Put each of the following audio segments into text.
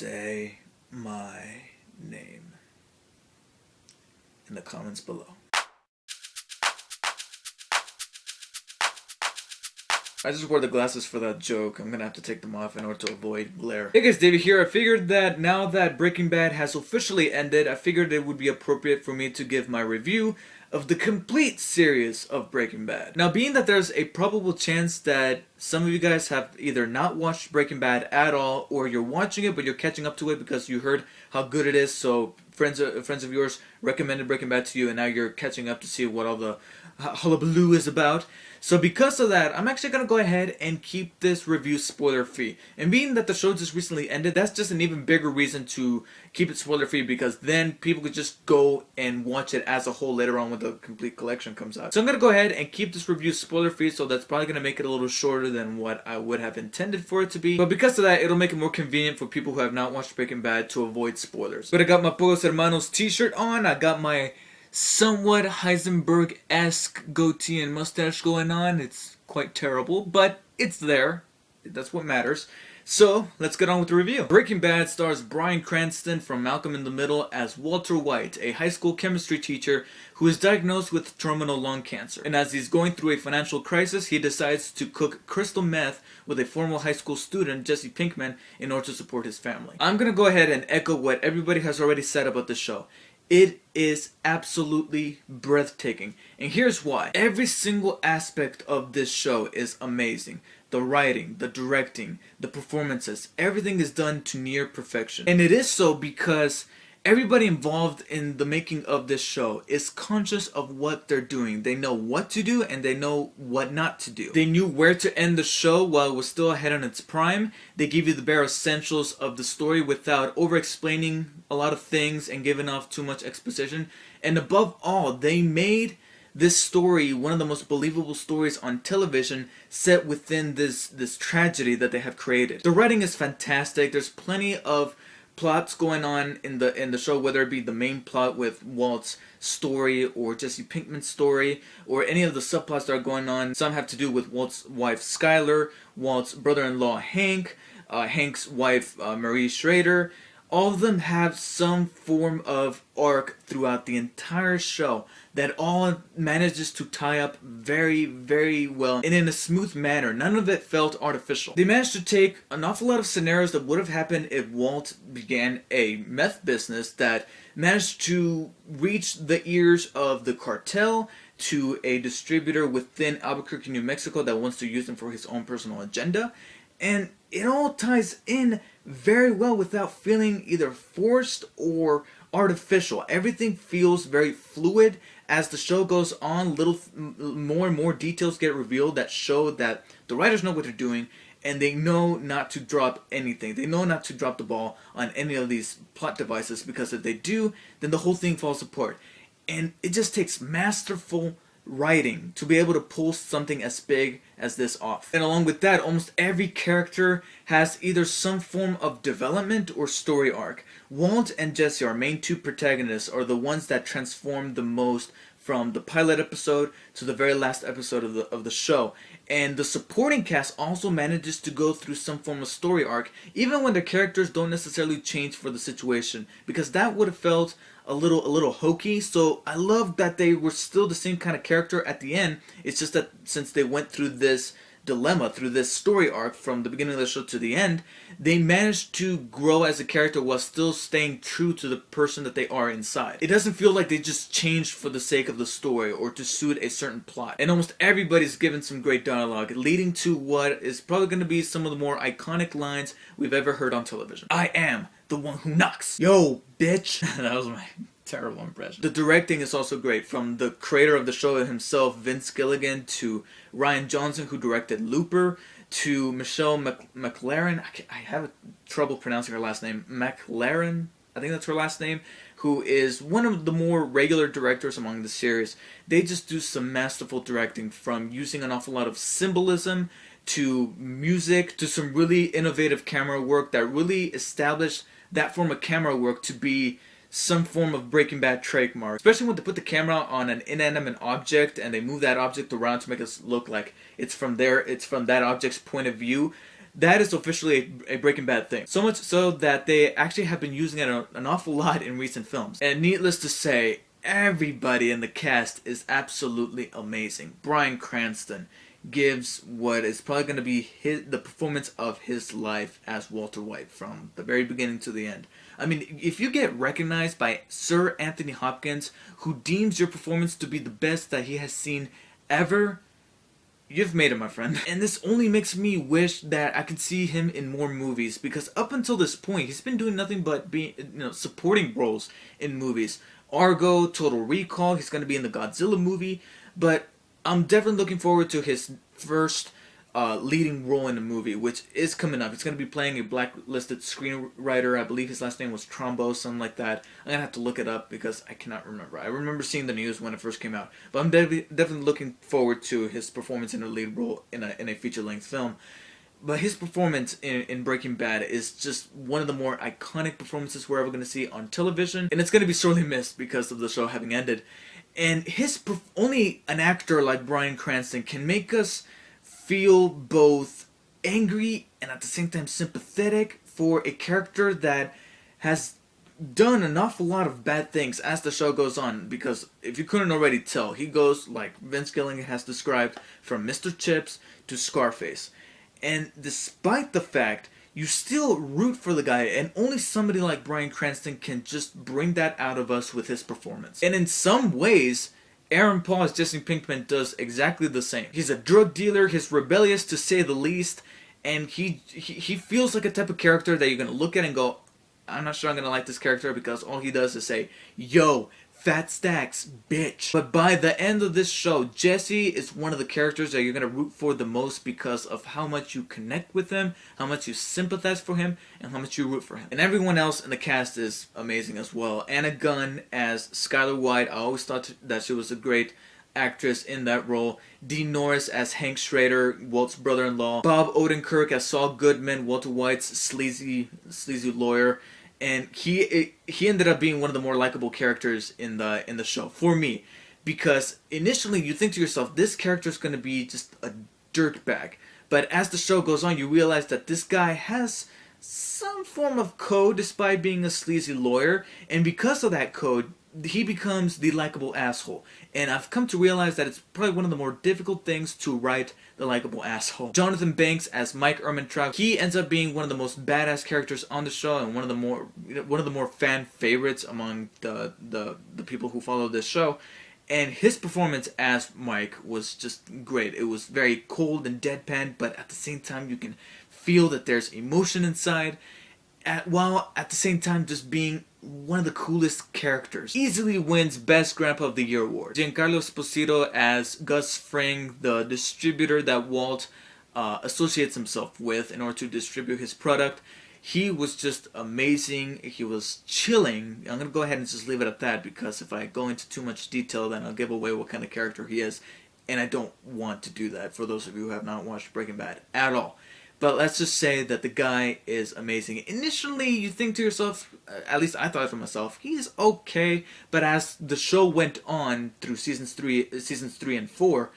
say my name in the comments below. I just wore the glasses for that joke. I'm gonna have to take them off in order to avoid glare. Hey guys, David here. I figured that now that Breaking Bad has officially ended, I figured it would be appropriate for me to give my review of the complete series of Breaking Bad. Now, being that there's a probable chance that some of you guys have either not watched Breaking Bad at all, or you're watching it but you're catching up to it because you heard how good it is, so friends of yours recommended Breaking Bad to you, and now you're catching up to see what all the hullabaloo is about. So because of that, I'm actually going to go ahead and keep this review spoiler free. And being that the show just recently ended, that's just an even bigger reason to keep it spoiler free, because then people could just go and watch it as a whole later on when the complete collection comes out. So I'm going to go ahead and keep this review spoiler free, so that's probably going to make it a little shorter than what I would have intended for it to be. But because of that, it'll make it more convenient for people who have not watched Breaking Bad to avoid spoilers. But I got my Pocos Hermanos t-shirt on, I got my somewhat Heisenberg-esque goatee and mustache going on. It's quite terrible, but it's there. That's what matters. So, let's get on with the review. Breaking Bad stars Bryan Cranston from Malcolm in the Middle as Walter White, a high school chemistry teacher who is diagnosed with terminal lung cancer. And as he's going through a financial crisis, he decides to cook crystal meth with a former high school student, Jesse Pinkman, in order to support his family. I'm gonna go ahead and echo what everybody has already said about the show. It is absolutely breathtaking. And here's why. Every single aspect of this show is amazing. The writing, the directing, the performances, everything is done to near perfection. And it is so because everybody involved in the making of this show is conscious of what they're doing. They know what to do and they know what not to do. They knew where to end the show while it was still ahead on its prime. They give you the bare essentials of the story without over-explaining a lot of things and giving off too much exposition. And above all, they made this story one of the most believable stories on television, set within this tragedy that they have created. The writing is fantastic. There's plenty of plots going on in the show, whether it be the main plot with Walt's story or Jesse Pinkman's story, or any of the subplots that are going on. Some have to do with Walt's wife Skyler, Walt's brother-in-law Hank, Hank's wife Marie Schrader. All of them have some form of arc throughout the entire show that all manages to tie up very, very well and in a smooth manner. None of it felt artificial. They managed to take an awful lot of scenarios that would have happened if Walt began a meth business that managed to reach the ears of the cartel, to a distributor within Albuquerque, New Mexico that wants to use them for his own personal agenda. And it all ties in very well without feeling either forced or artificial. Everything feels very fluid. As the show goes on, more and more details get revealed that show that the writers know what they're doing, and they know not to drop anything. They know not to drop the ball on any of these plot devices, because if they do, then the whole thing falls apart. And it just takes masterful writing to be able to pull something as big as this off. And along with that, almost every character has either some form of development or story arc. Walt and Jesse, our main two protagonists, are the ones that transform the most from the pilot episode to the very last episode of the show. And the supporting cast also manages to go through some form of story arc, even when their characters don't necessarily change for the situation, because that would have felt a little hokey. So I love that they were still the same kind of character at the end. It's just that since they went through this dilemma, through this story arc from the beginning of the show to the end, they managed to grow as a character while still staying true to the person that they are inside. It doesn't feel like they just changed for the sake of the story or to suit a certain plot. And almost everybody's given some great dialogue, leading to what is probably going to be some of the more iconic lines we've ever heard on television. I am the one who knocks. Yo, bitch. That was my terrible impression. The directing is also great, from the creator of the show himself, Vince Gilligan, to Rian Johnson, who directed Looper, to Michelle MacLaren. I have trouble pronouncing her last name. MacLaren, I think that's her last name, who is one of the more regular directors among the series. They just do some masterful directing, from using an awful lot of symbolism to music to some really innovative camera work that really established that form of camera work to be some form of Breaking Bad trademark. Especially when they put the camera on an inanimate object and they move that object around to make us look like it's from that object's point of view. that is officially a Breaking Bad thing. So much so that they actually have been using it an awful lot in recent films. And needless to say, everybody in the cast is absolutely amazing. Bryan Cranston gives what is probably going to be the performance of his life as Walter White from the very beginning to the end. I mean, if you get recognized by Sir Anthony Hopkins, who deems your performance to be the best that he has seen ever, you've made it, my friend. And this only makes me wish that I could see him in more movies, because up until this point, he's been doing nothing but being, supporting roles in movies. Argo, Total Recall, he's going to be in the Godzilla movie, but I'm definitely looking forward to his first leading role in a movie, which is coming up. He's going to be playing a blacklisted screenwriter. I believe his last name was Trumbo, something like that. I'm going to have to look it up because I cannot remember. I remember seeing the news when it first came out. But I'm definitely looking forward to his performance in a lead role in a feature-length film. But his performance in Breaking Bad is just one of the more iconic performances we're ever going to see on television. And it's going to be sorely missed because of the show having ended. And only an actor like Bryan Cranston can make us feel both angry and at the same time sympathetic for a character that has done an awful lot of bad things as the show goes on. Because if you couldn't already tell, he goes, like Vince Gilligan has described, from Mr. Chips to Scarface. And despite the fact, you still root for the guy, and only somebody like Bryan Cranston can just bring that out of us with his performance. And in some ways, Aaron Paul as Jesse Pinkman does exactly the same. He's a drug dealer, he's rebellious to say the least, and he feels like a type of character that you're going to look at and go, I'm not sure I'm going to like this character, because all he does is say, yo, fat stacks, bitch. But by the end of this show, Jesse is one of the characters that you're going to root for the most because of how much you connect with him, how much you sympathize for him, and how much you root for him. And everyone else in the cast is amazing as well. Anna Gunn as Skyler White, I always thought that she was a great actress in that role. Dean Norris as Hank Schrader, Walt's brother-in-law. Bob Odenkirk as Saul Goodman, Walter White's sleazy lawyer. And he ended up being one of the more likable characters in the show for me, because initially you think to yourself, this character is going to be just a dirtbag, but as the show goes on, you realize that this guy has some form of code despite being a sleazy lawyer, and because of that code, he becomes the likable asshole. And I've come to realize that it's probably one of the more difficult things to write the likable asshole. Jonathan Banks as Mike Ehrmantraut, he ends up being one of the most badass characters on the show, and one of the more fan favorites among the people who follow this show. And his performance as Mike was just great. It was very cold and deadpan, but at the same time you can feel that there's emotion inside, while at the same time just being one of the coolest characters. Easily wins Best Grandpa of the Year award. Giancarlo Esposito as Gus Fring, the distributor that Walt associates himself with in order to distribute his product. He was just amazing. He was chilling. I'm going to go ahead and just leave it at that, because if I go into too much detail, then I'll give away what kind of character he is. And I don't want to do that for those of you who have not watched Breaking Bad at all. But let's just say that the guy is amazing. Initially, you think to yourself, at least I thought to myself, he's okay. But as the show went on through seasons 3 and 4,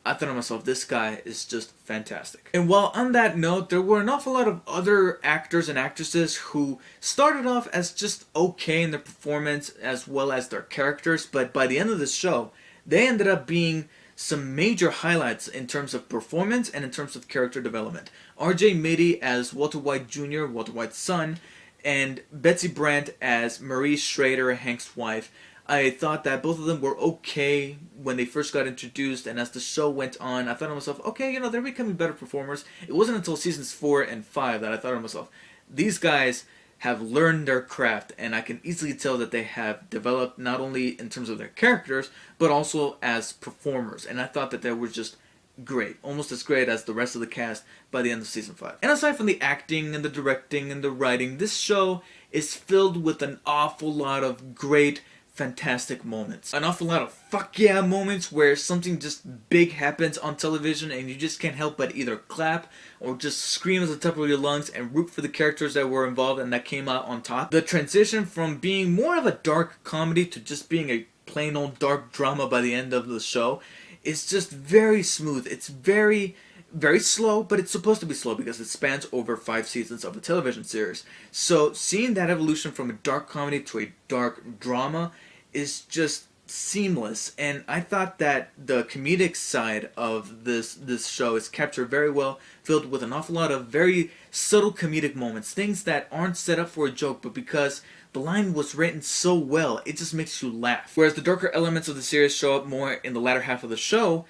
I thought to myself, this guy is just fantastic. And while on that note, there were an awful lot of other actors and actresses who started off as just okay in their performance as well as their characters. But by the end of the show, they ended up being some major highlights in terms of performance and in terms of character development. R.J. Mitte as Walter White Jr., Walter White's son, and Betsy Brandt as Marie Schrader, Hank's wife. I thought that both of them were okay when they first got introduced, and as the show went on, I thought to myself, okay, they're becoming better performers. It wasn't until seasons 4 and 5 that I thought to myself, these guys have learned their craft, and I can easily tell that they have developed not only in terms of their characters, but also as performers. And I thought that they were just great, almost as great as the rest of the cast by the end of season 5. And aside from the acting and the directing and the writing, this show is filled with an awful lot of great, fantastic moments. An awful lot of fuck yeah moments where something just big happens on television and you just can't help but either clap or just scream at the top of your lungs and root for the characters that were involved and that came out on top. The transition from being more of a dark comedy to just being a plain old dark drama by the end of the show is just very smooth. It's very very slow, but it's supposed to be slow because it spans over 5 seasons of a television series. So seeing that evolution from a dark comedy to a dark drama is just seamless, and I thought that the comedic side of this show is captured very well, filled with an awful lot of very subtle comedic moments, things that aren't set up for a joke, but because the line was written so well, it just makes you laugh. Whereas the darker elements of the series show up more in the latter half of the show,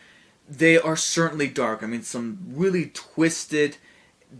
they are certainly dark. I mean, some really twisted,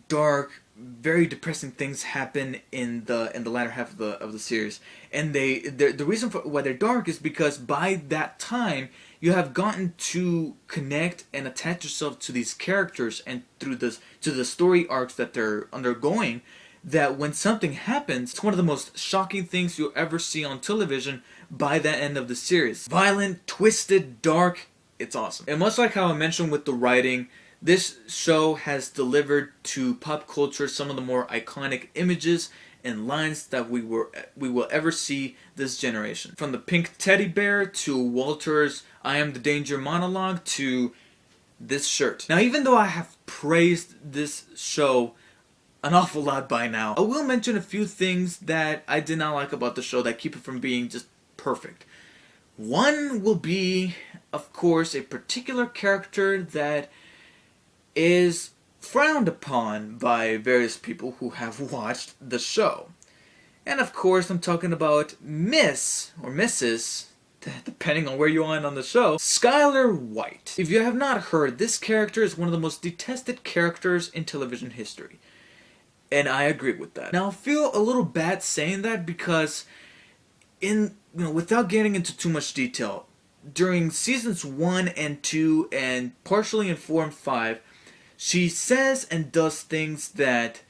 dark, very depressing things happen in the latter half of the series, and the reason for why they're dark is because by that time you have gotten to connect and attach yourself to these characters and through this to the story arcs that they're undergoing. That when something happens, it's one of the most shocking things you'll ever see on television by the end of the series. Violent, twisted, dark. It's awesome. And much like how I mentioned with the writing, this show has delivered to pop culture some of the more iconic images and lines that we will ever see this generation. From the pink teddy bear to Walter's "I am the danger" monologue to this shirt. Now, even though I have praised this show an awful lot by now, I will mention a few things that I did not like about the show that keep it from being just perfect. One will be, of course, a particular character that is frowned upon by various people who have watched the show. And of course, I'm talking about Miss, or Mrs., depending on where you are on the show, Skyler White. If you have not heard, this character is one of the most detested characters in television history. And I agree with that. Now, I feel a little bad saying that because without getting into too much detail, during seasons 1 and 2 and partially in 4 and 5, she says and does things that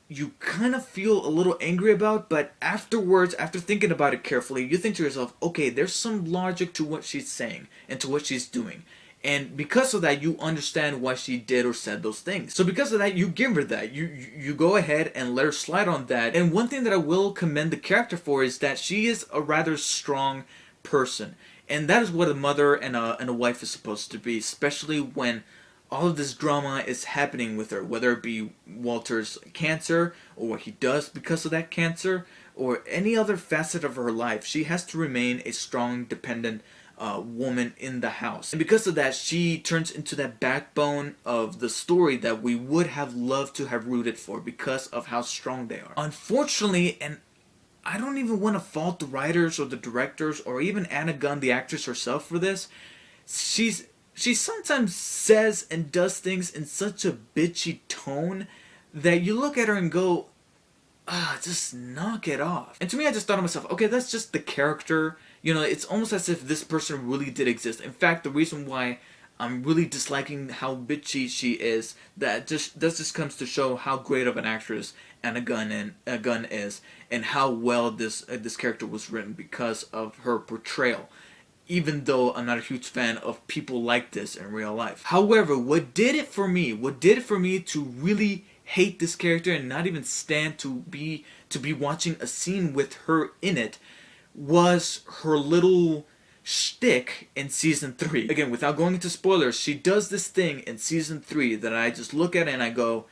you kind of feel a little angry about, but afterwards, after thinking about it carefully, you think to yourself, okay, there's some logic to what she's saying and to what she's doing. And because of that, you understand why she did or said those things. So because of that, you give her that. You go ahead and let her slide on that. And one thing that I will commend the character for is that she is a rather strong person. And that is what a mother and a wife is supposed to be, especially when all of this drama is happening with her, whether it be Walter's cancer or what he does because of that cancer or any other facet of her life. She has to remain a strong, dependent woman in the house. And because of that, she turns into that backbone of the story that we would have loved to have rooted for because of how strong they are. Unfortunately, and I don't even want to fault the writers or the directors or even Anna Gunn, the actress herself, for this, she sometimes says and does things in such a bitchy tone that you look at her and go, just knock it off. And to me, I just thought to myself, okay, that's just the character. It's almost as if this person really did exist. In fact, the reason why I'm really disliking how bitchy she is, that just comes to show how great of an actress Anna Gunn is, and how well this character was written because of her portrayal. Even though I'm not a huge fan of people like this in real life. However, what did it for me to really hate this character and not even stand to be watching a scene with her in it was her little shtick in season 3. Again, without going into spoilers, she does this thing in season 3 that I just look at it and I go,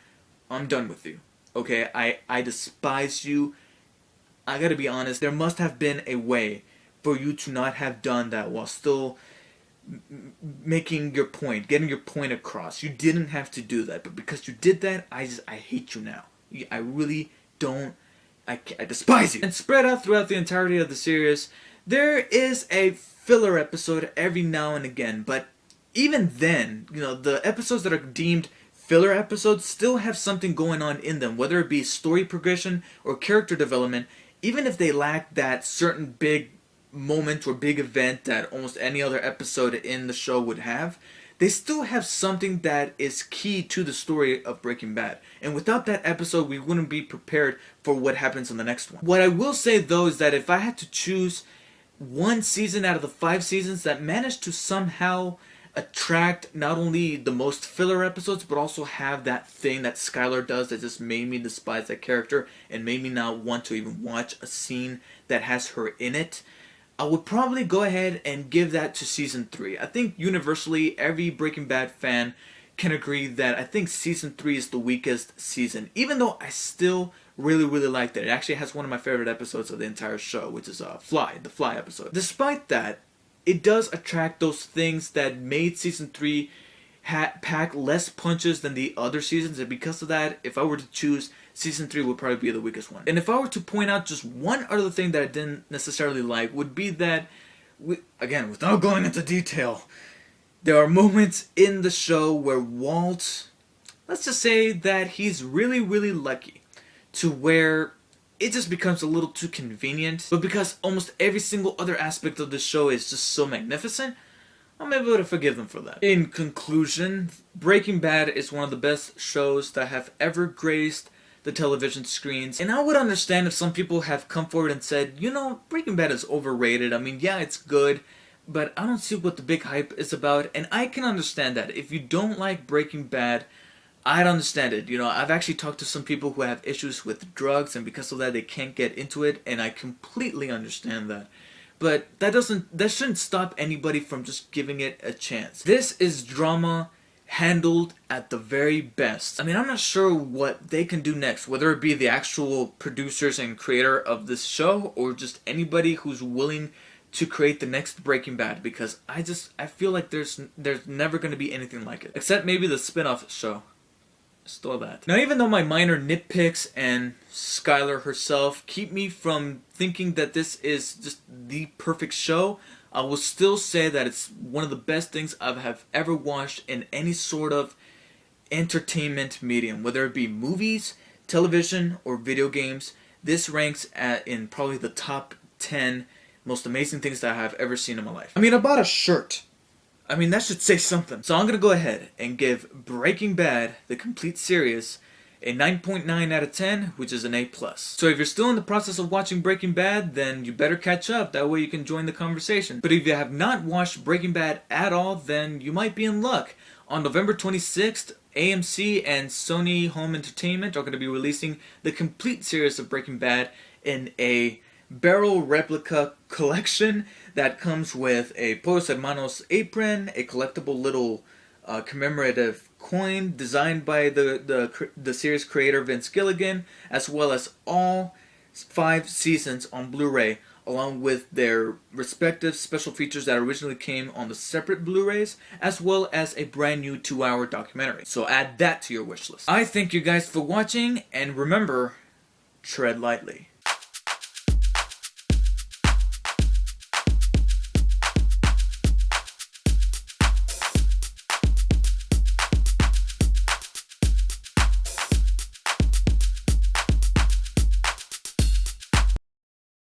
I'm done with you. Okay, I despise you. I gotta be honest, there must have been a way for you to not have done that while still making your point, getting your point across. You didn't have to do that, but because you did that, I hate you now. I really don't. I despise you. And spread out throughout the entirety of the series, there is a filler episode every now and again, but even then, the episodes that are deemed filler episodes still have something going on in them, whether it be story progression or character development, even if they lack that certain big moment or big event that almost any other episode in the show would have. They still have something that is key to the story of Breaking Bad. And without that episode, we wouldn't be prepared for what happens in the next one. What I will say, though, is that if I had to choose one season out of the 5 seasons that managed to somehow attract not only the most filler episodes, but also have that thing that Skyler does that just made me despise that character and made me not want to even watch a scene that has her in it, I would probably go ahead and give that to season 3. I think universally every Breaking Bad fan can agree that I think season 3 is the weakest season, even though I still really liked it. It actually has one of my favorite episodes of the entire show, which is the Fly episode. Despite that, it does attract those things that made season 3 pack less punches than the other seasons, and because of that, if I were to choose, season 3 would probably be the weakest one. And if I were to point out just one other thing that I didn't necessarily like, would be that, again, without going into detail, there are moments in the show where Walt, let's just say that he's really lucky to where it just becomes a little too convenient. But because almost every single other aspect of the show is just so magnificent, I'm able to forgive them for that. In conclusion, Breaking Bad is one of the best shows that have ever graced the television screens. And I would understand if some people have come forward and said, you know, Breaking Bad is overrated. I mean, yeah, it's good, but I don't see what the big hype is about. And I can understand that. If you don't like Breaking Bad, I'd understand it. You know, I've actually talked to some people who have issues with drugs, and because of that, they can't get into it, and I completely understand that. But that shouldn't stop anybody from just giving it a chance. This is drama handled at the very best. I mean, I'm not sure what they can do next, whether it be the actual producers and creator of this show, or just anybody who's willing to create the next Breaking Bad, because I feel like there's never going to be anything like it. Except maybe the spin-off show. Still that. Now, even though my minor nitpicks and Skylar herself keep me from thinking that this is just the perfect show, I will still say that it's one of the best things I have ever watched in any sort of entertainment medium, whether it be movies, television, or video games. This ranks in probably the top 10 most amazing things that I have ever seen in my life. I mean, I bought a shirt. I mean, that should say something. So I'm going to go ahead and give Breaking Bad, the complete series, a 9.9 out of 10, which is an A+. So if you're still in the process of watching Breaking Bad, then you better catch up. That way you can join the conversation. But if you have not watched Breaking Bad at all, then you might be in luck. On November 26th, AMC and Sony Home Entertainment are going to be releasing the complete series of Breaking Bad in a barrel replica collection that comes with a Pollos Hermanos apron, a collectible little commemorative coin designed by the series creator Vince Gilligan, as well as all 5 seasons on Blu-ray, along with their respective special features that originally came on the separate Blu-rays, as well as a brand new 2-hour documentary. So add that to your wish list. I thank you guys for watching, and remember, tread lightly.